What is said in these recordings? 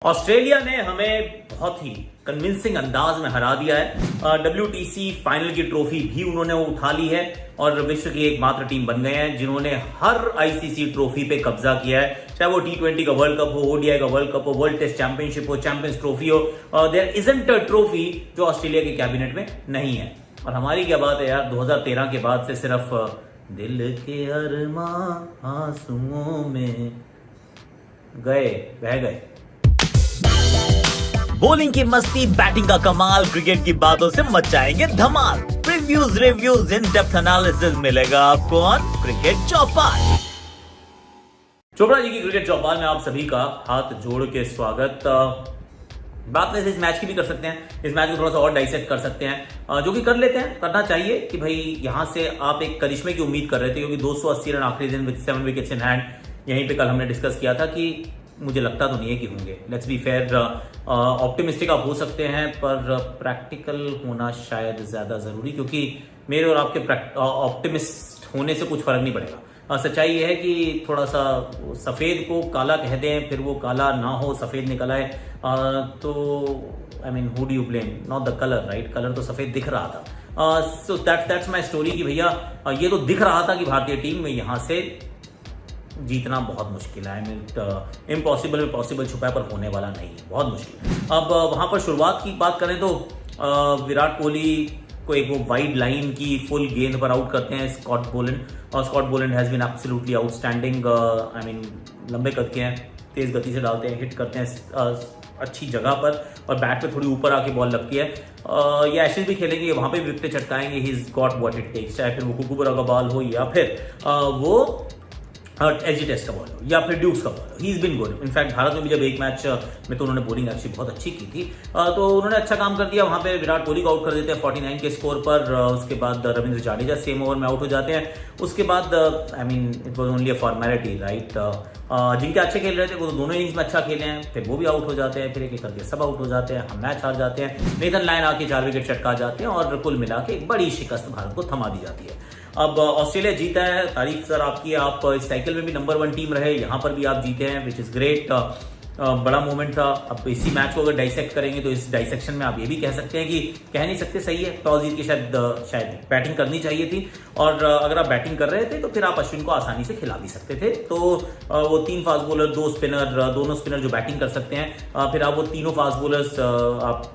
Australia ने हमें बहुत ही कन्विंसिंग अंदाज में हरा दिया है। WTC फाइनल की ट्रॉफी भी उन्होंने उठा ली है और विश्व की एकमात्र टीम बन गए हैं जिन्होंने हर ICC ट्रॉफी पे कब्जा किया है, चाहे वो T20 का वर्ल्ड कप हो, ODI का वर्ल्ड कप हो, वर्ल्ड टेस्ट चैंपियनशिप हो, चैंपियंस ट्रॉफी हो। देयर इजंट अ ट्रॉफी जो ऑस्ट्रेलिया के कैबिनेट में नहीं है। और हमारी क्या बात है यार, 2013 के बाद से सिर्फ दिल के अरमां आंसुओं में बह गए। बॉलिंग की मस्ती, बैटिंग का कमाल, क्रिकेट की बातों से मचाएंगे धमाल। Previews, reviews, in depth analysis मिलेगा आपको ऑन क्रिकेट चौपाल। चोपड़ा जी की क्रिकेट चौपाल में आप सभी का हाथ जोड़ के स्वागत। बात वैसे इस मैच की भी कर सकते हैं, इस मैच को थोड़ा सा और डाइसेक्ट कर सकते हैं, जो कि कर लेते हैं, करना चाहिए कि भाई यहां से आप एक करिश्मे की उम्मीद कर रहे थे क्योंकि 280 रन आखिरी दिन विद 7 विकेट्स इन हैंड। यहीं पे कल हमने डिस्कस किया था कि मुझे लगता तो नहीं है कि होंगे। लेट्स बी फेयर, ऑप्टिमिस्टिक आप हो सकते हैं पर प्रैक्टिकल होना शायद ज्यादा जरूरी, क्योंकि मेरे और आपके ऑप्टिमिस्ट होने से कुछ फर्क नहीं पड़ेगा। सच्चाई ये है कि थोड़ा सा सफेद को काला कह दें, फिर वो काला ना हो, सफेद निकल आए, तो I mean who do you blame, not the colour, right? Colour तो सफेद दिख रहा था। सो दैट्स माई स्टोरी कि भैया ये तो दिख रहा था कि भारतीय टीम में यहां से जीतना बहुत मुश्किल है। आई मीन इम्पॉसिबल में पॉसिबल छुपा है पर होने वाला नहीं है, बहुत मुश्किल। अब वहां पर शुरुआत की बात करें तो विराट कोहली को एक वो वाइड लाइन की फुल गेंद पर आउट करते हैं स्कॉट बोलैंड, और Scott Boland has been absolutely outstanding. I mean लंबे कद के हैं, तेज गति से डालते हैं, हिट करते हैं अच्छी जगह पर, और बैट पे थोड़ी ऊपर आके बॉल लगती है। ये एशेज भी खेलेंगे, वहां पे विकेट चटकाएंगे। He is got what it takes, चाहे फिर वो कुकुबरा का बॉल हो या फिर वो एसजी टेस्ट का बॉल हो या फिर ड्यूक्स का बॉल हो। He is been good. In fact Bharat में भी जब एक मैच में तो उन्होंने बॉलिंग एक्चुअली बहुत अच्छी की थी, तो उन्होंने अच्छा काम कर दिया। वहां पे विराट कोहली को आउट कर देते हैं 49 के स्कोर पर। उसके बाद रविंद्र जाडेजा सेम ओवर में आउट हो जाते हैं। उसके बाद I mean it was only a formality, right? जिनके अच्छे खेल रहे थे वो तो दोनों इनिंग्स में अच्छा खेले हैं, फिर वो भी आउट हो जाते हैं, फिर एक एक करके सब आउट हो जाते हैं, हम मैच हार जाते हैं। नेथन लायन आके 4 विकेट चटका जाते हैं और कुल मिला के एक बड़ी शिकस्त भारत को थमा दी जाती है। अब ऑस्ट्रेलिया जीता है, तारीफ सर आपकी, आप इस साइकिल में भी नंबर 1 टीम रहे, यहां पर भी आप जीते हैं, विच इज ग्रेट। बड़ा मोमेंट था। अब इसी मैच को अगर डाइसेक्ट करेंगे तो इस डाइसेक्शन में आप ये भी कह सकते हैं कि कह नहीं सकते, सही है, टॉस जीत के शायद बैटिंग करनी चाहिए थी, और अगर आप बैटिंग कर रहे थे तो फिर आप अश्विन को आसानी से खिला भी सकते थे। तो वो 3 फास्ट बॉलर, 2 स्पिनर, दोनों स्पिनर जो बैटिंग कर सकते हैं, फिर आप वो तीनों फास्ट बॉलर्स, आप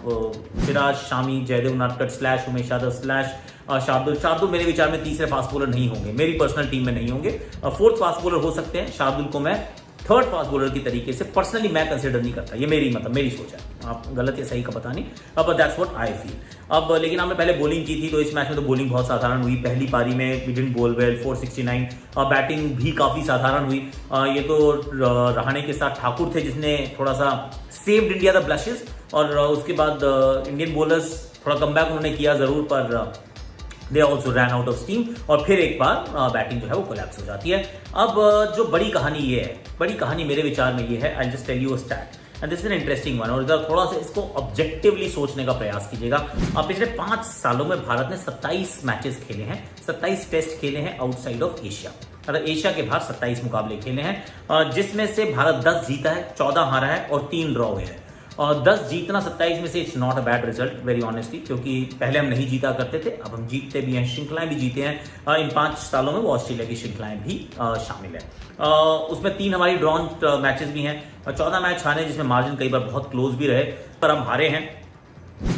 सिराज, शामी, जयदेव उनादकट स्लैश उमेश यादव स्लैश शार्दुल मेरे विचार में तीसरे फास्ट बॉलर नहीं होंगे, मेरी पर्सनल टीम में नहीं होंगे। 4th फास्ट बॉलर हो सकते हैं। शार्दुल को मैं 3rd फास्ट बॉलर की तरीके से पर्सनली मैं कंसिडर नहीं करता। ये मेरी सोच है, आप गलत या सही का पता नहीं, अब दैट्स व्हाट आई फील। अब लेकिन हमने पहले बॉलिंग की थी, तो इस मैच में तो बॉलिंग बहुत साधारण हुई। पहली पारी में we didn't bowl well, 469। Batting भी काफी साधारण हुई। ये तो रहाणे के साथ ठाकुर थे जिसने थोड़ा सा सेव्ड इंडिया द ब्लशेस, और उसके बाद इंडियन बॉलर्स थोड़ा कमबैक उन्होंने किया जरूर, पर they also ran out of steam, और फिर एक बार बैटिंग जो है वो कोलैप्स हो जाती है। अब जो बड़ी कहानी ये है, बड़ी कहानी मेरे विचार में ये है, I just tell you a stat and this is an interesting one, और इधर थोड़ा सा इसको ऑब्जेक्टिवली सोचने का प्रयास कीजिएगा। पिछले 5 सालों में भारत ने 27 मैचेस खेले हैं, 27 टेस्ट खेले हैं आउटसाइड ऑफ एशिया, मतलब एशिया के बाहर 27 मुकाबले खेले हैं, जिसमें से भारत 10 जीता है, 14 हारा है और 3 ड्रॉ हुए हैं। और 10 जीतना 27 में से it's not a bad result, very honestly, क्योंकि पहले हम नहीं जीता करते थे, अब हम जीतते भी हैं, श्रृंखलाएं भी जीते हैं। इन 5 सालों में वो ऑस्ट्रेलिया की श्रृंखलाएं भी शामिल है। उसमें 3 हमारी ड्रॉन मैचेस भी हैं, 14 मैच हारे जिसमें मार्जिन कई बार बहुत क्लोज भी रहे, पर हम हारे हैं।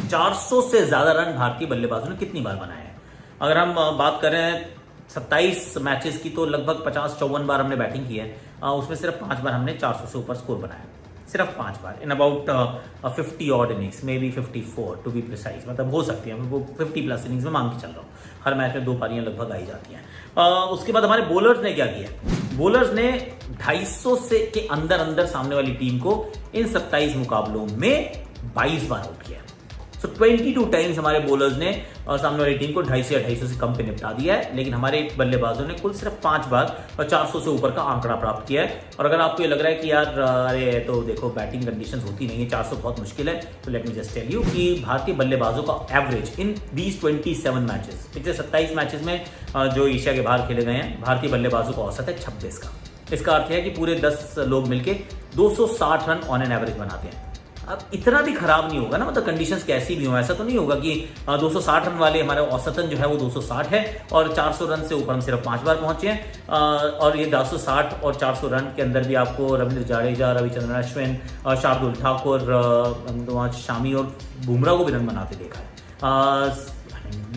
400 से ज्यादा रन भारतीय बल्लेबाजों ने कितनी बार बनाए हैं? अगर हम बात करें 27 मैचेस की, तो लगभग 50-54 बार हमने बैटिंग की है, उसमें सिर्फ 5 बार हमने 400 से ऊपर स्कोर बनाया, सिर्फ 5 बार in about 50 odd innings, may be 54 to be precise, मतलब हो सकती है, वो 50+ इनिंग्स में मांग के चल रहा हूँ। हर मैच में 2 पारियां लगभग आई जाती हैं। उसके बाद हमारे बॉलर्स ने क्या किया? बॉलर्स ने 250 से के अंदर सामने वाली टीम को इन 27 मुकाबलों में 22 बार आउट किया। तो 22 टाइम्स हमारे बॉलर्स ने सामने वाली टीम को 250 या 250 से कम पे निपटा दिया है, लेकिन हमारे बल्लेबाजों ने कुल सिर्फ 5 बार 400 से ऊपर का आंकड़ा प्राप्त किया है। और अगर आपको ये लग रहा है कि यार अरे तो देखो बैटिंग कंडीशंस होती नहीं है, 400 बहुत मुश्किल है, तो let me just tell you कि भारतीय बल्लेबाजों का एवरेज इन दीज 27 मैचेस, पिछले 27 मैचेस में जो एशिया के बाहर खेले गए हैं, भारतीय बल्लेबाजों का औसत है 26 का। इसका अर्थ है कि पूरे 10 लोग मिलके 260 रन ऑन एन एवरेज बनाते हैं। अब इतना भी खराब नहीं होगा ना, मतलब कंडीशंस कैसी भी हो, ऐसा तो नहीं होगा कि 260 रन वाले हमारे औसतन जो है वो 260 है और 400 रन से ऊपर हम सिर्फ 5 बार पहुंचे हैं। और ये 260 और 400 रन के अंदर भी आपको रविंद्र जाडेजा, रविचंद्रन अश्विन, शार्दुल ठाकुर, शामी और बुमराह को भी रन बनाते देखा है।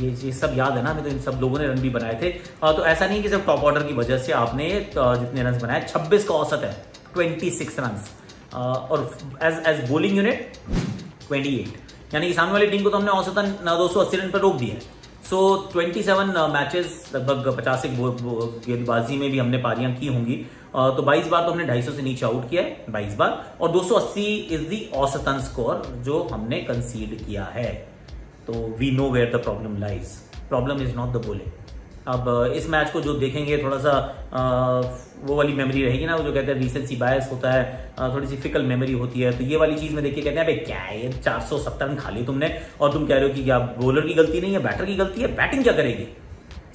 ये सब याद है ना हमें, तो इन सब लोगों ने रन भी बनाए थे। तो ऐसा नहीं कि सिर्फ टॉप ऑर्डर की वजह से आपने जितने रन बनाए, 26 का औसत है, 26 रन, और एज बॉलिंग यूनिट 28, यानी कि सामने वाली टीम को तो हमने औसतन 280 रन पर रोक दिया है। सो 27 मैचेस, लगभग 50 गेंदबाजी में भी हमने पारियां की होंगी, तो 22 बार तो हमने 250 से नीचे आउट किया है, 22 बार, और 280 इज दी औसतन स्कोर जो हमने कंसीड किया है। तो we know where the problem lies, problem is not the bowling. अब इस मैच को जो देखेंगे, थोड़ा सा वो वाली मेमोरी रहेगी ना, वो जो कहते हैं रीसेंसी बायस होता है, थोड़ी सी फिकल मेमोरी होती है, तो ये वाली चीज में देख के कहते हैं भाई क्या है ये 470 रन खा ली तुमने, और तुम कह रहे हो कि क्या बॉलर की गलती नहीं है, बैटर की गलती है। बैटिंग क्या करेगी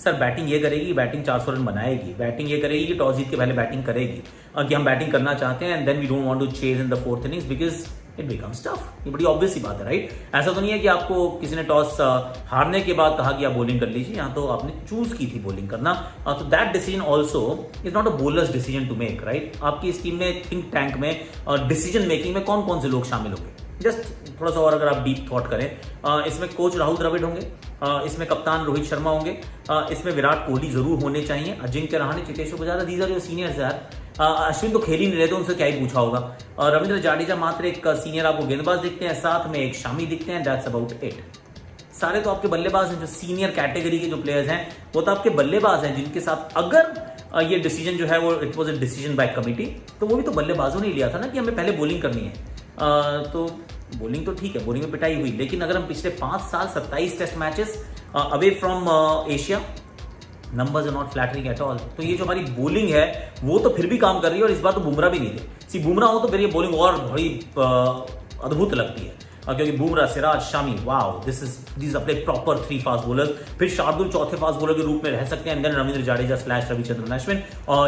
सर? बैटिंग ये करेगी, बैटिंग 400 रन बनाएगी, बैटिंग ये करेगी कि टॉस जीत के पहले बैटिंग करेगी, कि हम बैटिंग करना चाहते हैं, and then we don't want to chase in the fourth innings because it becomes tough. ये बड़ी ऑब्वियस सी बात है, राइट? ऐसा तो नहीं है कि आपको किसी ने टॉस हारने के बाद कहा कि आप बॉलिंग कर लीजिए, यहाँ तो आपने चूज की थी बॉलिंग करना। तो that decision also is not a bowlers decision to make, right? आपकी इस टीम में थिंक टैंक में डिसीजन मेकिंग में कौन कौन से लोग शामिल होंगे? जस्ट थोड़ा सा और अगर आप डीप थॉट करें, इसमें कोच राहुल द्रविड़ होंगे, इसमें कप्तान रोहित शर्मा होंगे, इसमें विराट कोहली जरूर होने चाहिए, Ajinkya Rahane, Cheteshwar Pujara, these are your seniors यार। अश्विन तो खेल ही नहीं रहे थे, उनसे क्या ही पूछा होगा। रविंद्र जाडेजा मात्र एक सीनियर आपको गेंदबाज दिखते हैं, साथ में एक शामी दिखते हैं, दैट्स अबाउट इट। सारे तो आपके बल्लेबाज हैं, जो सीनियर कैटेगरी के जो प्लेयर्स हैं वो तो आपके बल्लेबाज हैं, जिनके साथ अगर ये डिसीजन जो है वो it was a decision by committee, तो वो भी तो बल्लेबाजों ने लिया था ना कि हमें पहले बॉलिंग करनी है। तो बॉलिंग तो ठीक है, बॉलिंग में पिटाई हुई, लेकिन अगर हम पिछले 5 साल 27 test matches away from Asia, numbers are not flattering at all. तो ये जो हमारी बॉलिंग है वो तो फिर भी काम कर रही है, और इस बार तो बुमराह भी नहीं थे। बुमराह हो तो फिर ये बॉलिंग और बड़ी अद्भुत लगती है, क्योंकि Bumrah, Siraj, Shami, wow, this are proper 3 fast bowlers. फिर शार्दुल चौथे फास्ट बॉलर के रूप में रह सकते हैं, एंड देन रविंद्र जाडेजा / रविचंद्रन अश्विन,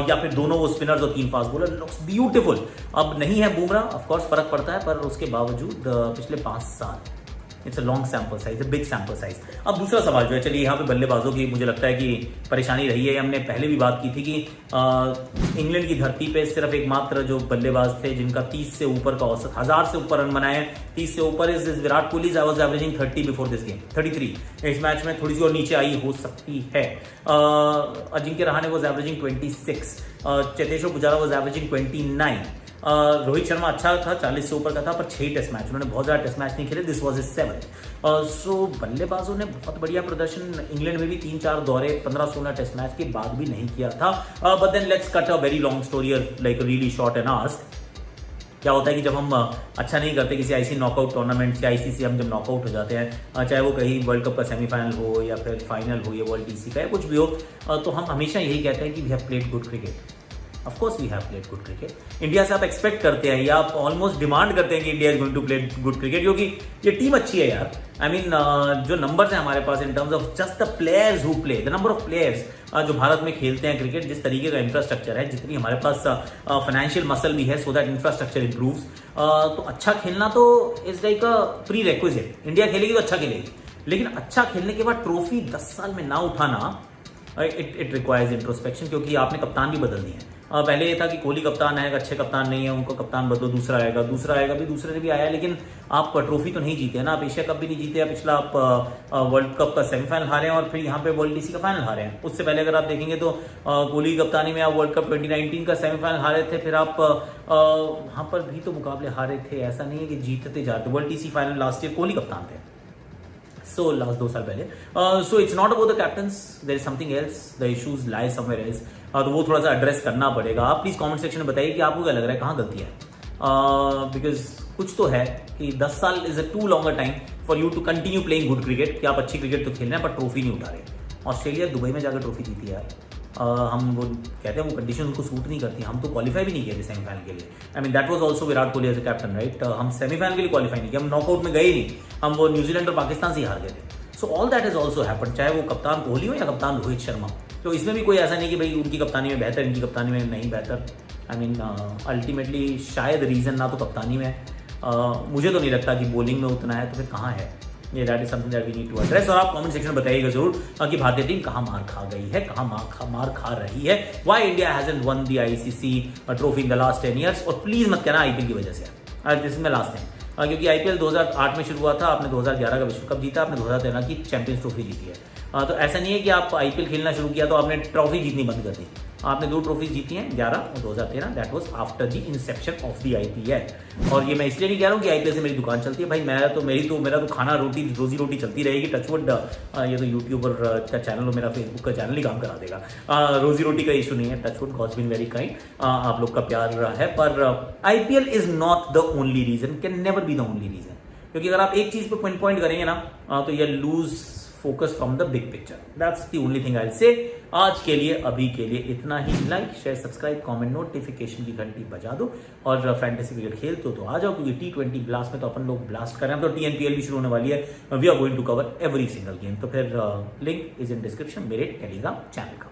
या फिर दोनों वो स्पिनर्स और 3 फास्ट बॉलर। Looks beautiful. अब नहीं है बुमराह, ऑफ कोर्स फर्क पड़ता है, पर उसके बावजूद पिछले 5 साल, it's a long sample size, a big sample size. अब दूसरा सवाल जो है, चलिए यहाँ पे बल्लेबाजों की मुझे लगता है कि परेशानी रही है। हमने पहले भी बात की थी कि इंग्लैंड की धरती पे सिर्फ एकमात्र जो बल्लेबाज थे जिनका 30 से ऊपर का औसत, 1000 से ऊपर रन बनाए, 30 से ऊपर is Virat Kohli. I was averaging 30 before this game, 33। इस मैच में थोड़ी सी और नीचे आई हो सकती है। Ajinkya Rahane was averaging 26, Cheteshwar Pujara was averaging 29, Rohit Sharma अच्छा था, 40 से ऊपर का था, पर 6 टेस्ट मैच, उन्होंने बहुत ज्यादा टेस्ट मैच नहीं खेले, दिस वाज हिज 7th। सो बल्लेबाजों ने बहुत बढ़िया प्रदर्शन इंग्लैंड में भी 3-4 दौरे 15-16 टेस्ट मैच के बाद भी नहीं किया था। But then let's cut a very long story, like really short and ask. क्या होता है कि जब हम अच्छा नहीं करते किसी आईसी नॉकआउट टूर्नामेंट से, आईसीसी हम जब नॉकआउट हो जाते हैं, चाहे वो कहीं वर्ल्ड कप का सेमीफाइनल हो या फिर फाइनल हो या वर्ल्ड टीसी का या कुछ भी हो, तो हम हमेशा यही कहते हैं कि we have played good cricket. Of course we have played good cricket. India से आप एक्सपेक्ट करते हैं या आप ऑलमोस्ट डिमांड करते हैं कि India is going to play good cricket, क्योंकि ये टीम अच्छी है यार। आई मीन जो नंबर्स हैं हमारे पास in terms of just the players who play, the number of players जो भारत में खेलते हैं क्रिकेट, जिस तरीके का इंफ्रास्ट्रक्चर है, जितनी हमारे पास फाइनेंशियल मसल भी है, सो दैट इंफ्रास्ट्रक्चर इम्प्रूव्स, तो अच्छा खेलना तो is like a pre requisite. India खेलेगी तो अच्छा खेलेगी, लेकिन अच्छा खेलने के बाद ट्रॉफी 10 साल में ना उठाना, इट रिक्वायर्स इंट्रोस्पेक्शन, क्योंकि आपने कप्तान भी बदल दिए हैं। पहले ये था कि कोहली कप्तान है, अच्छे कप्तान नहीं है, उनको कप्तान बदलो, दूसरा आएगा भी, दूसरे से भी आया, लेकिन आप ट्रॉफी तो नहीं जीते ना, आप एशिया कप भी नहीं जीते, पिछला आप वर्ल्ड कप का सेमीफाइनल हारे हैं और फिर यहाँ पे वर्ल्ड टीसी का फाइनल हारे हैं। उससे पहले अगर आप देखेंगे तो कोहली की कप्तानी में आप वर्ल्ड कप 2019 का सेमीफाइनल हारे थे, फिर आप वहाँ पर भी तो मुकाबले हारे थे, ऐसा नहीं है कि जीतते जाते। World TC final last year Kohli कप्तान थे, सो लास्ट 2 साल पहले। So it's not about the captains, there is something else, the issues lie somewhere else, तो वो थोड़ा सा एड्रेस करना पड़ेगा। आप प्लीज कमेंट सेक्शन में बताइए कि आपको क्या लग रहा है, कहाँ गलती है, बिकॉज कुछ तो है कि 10 साल is a too longer time for you to continue playing good cricket, कि आप अच्छी क्रिकेट तो खेल रहे हैं पर ट्रॉफी नहीं उठा रहे। ऑस्ट्रेलिया दुबई में जाकर ट्रॉफी जीती यार। हम वो कहते हैं वो कंडीशन उनको सूट नहीं करती, हम तो क्वालिफाई भी नहीं किए थे सेमीफाइनल के लिए। I mean that was also Virat Kohli as a captain, right? हम सेमीफाइनल के लिए क्वालिफाई नहीं किए, हम नॉकआउट में गए नहीं, हम वो न्यूजीलैंड और पाकिस्तान से ही हार गए थे। So all that is also happen, चाहे वो कप्तान कोहली हो या कप्तान रोहित शर्मा। तो इसमें भी कोई ऐसा नहीं कि भाई उनकी कप्तानी में बेहतर, इनकी कप्तानी में नहीं बेहतर। आई मीन अल्टीमेटली शायद रीज़न ना तो कप्तानी में है, मुझे तो नहीं लगता कि बॉलिंग में उतना है, तो फिर कहाँ है ये? That is something that we need to address. और आप कमेंट सेक्शन में बताइएगा जरूर कि भारतीय टीम कहाँ मार खा गई है, कहाँ मार खा रही है। Why India hasn't one the ICC trophy in the last 10 years। और प्लीज मत कहना आईपीएल की वजह से, this is my last thing, क्योंकि आईपीएल 2008 में शुरू हुआ था, आपने 2011 का विश्व कप जीता, आपने 2013 की चैंपियंस ट्रॉफी जीती है। तो ऐसा नहीं है कि आप आईपीएल खेलना शुरू किया तो आपने ट्रॉफी जीतनी बंद कर दी। आपने 2 ट्रॉफी जीती हैं, 11 और 2013, that was after the Inception of the IPL. और ये मैं इसलिए नहीं कह रहा हूँ कि आईपीएल से मेरी दुकान चलती है, भाई मेरा तो खाना रोजी रोटी चलती रहेगी, टचवुड। ये तो यूट्यूबर का चैनल और मेरा फेसबुक का चैनल ही काम करा देगा। रोजी रोटी का इशू नहीं है, touchwood, god's been very kind, आप लोग का प्यार है। पर IPL is not the only reason, can never be the only reason, क्योंकि अगर आप एक चीज पे पिन पॉइंट करेंगे ना तो ये lose focus from the big picture. That's the only thing I will say. आज के लिए, अभी के लिए इतना ही। Like, share, subscribe, comment, notification की घंटी बजा दो। और फैंटेसी क्रिकेट खेलते हो तो आ जाओ, क्योंकि T20 ब्लास्ट में तो अपन लोग ब्लास्ट कर रहे हैं। तो TNPL भी शुरू होने वाली है, we are going to cover every single game. तो फिर लिंक इज इन डिस्क्रिप्शन मेरे टेलीग्राम चैनल का।